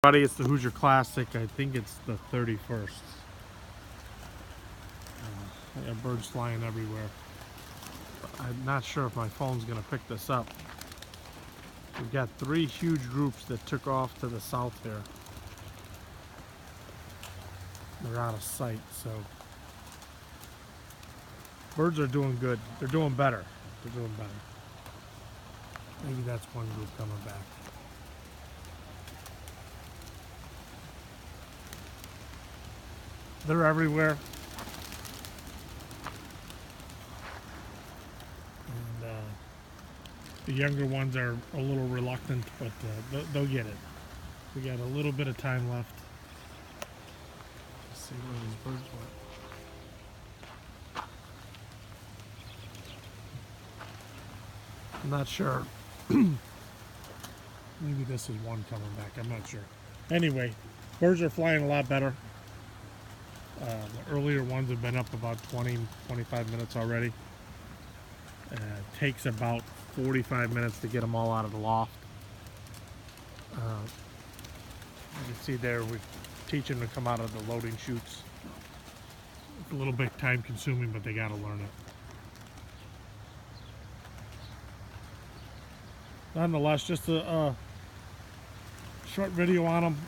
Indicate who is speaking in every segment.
Speaker 1: Everybody, it's the Hoosier Classic. I think it's the 31st. I got birds flying everywhere. I'm not sure if my phone's going to pick this up. We've got 3 huge groups that took off to the south here. They're out of sight, so birds are doing good. They're doing better. They're doing better. Maybe that's one group coming back. They're everywhere. And the younger ones are a little reluctant, but they'll get it. We got a little bit of time left. Let's see where these birds went. I'm not sure. Maybe this is one coming back. I'm not sure. Anyway, birds are flying a lot better. The earlier ones have been up about 20-25 minutes already. It takes about 45 minutes to get them all out of the loft. You can see there we teach them to come out of the loading chutes. It's a little bit time consuming, but they got to learn it. Nonetheless, just a short video on them.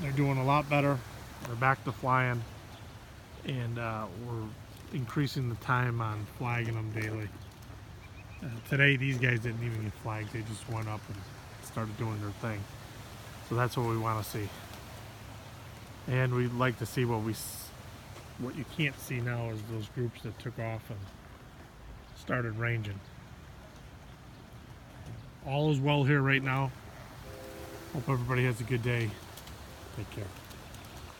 Speaker 1: They're doing a lot better. They're back to flying. And we're increasing the time on flagging them daily. Today these guys didn't even get flagged, they just went up and started doing their thing. So that's what we want to see. And we'd like to see what you can't see now is those groups that took off and started ranging. All is well here right now. Hope everybody has a good day. Take care.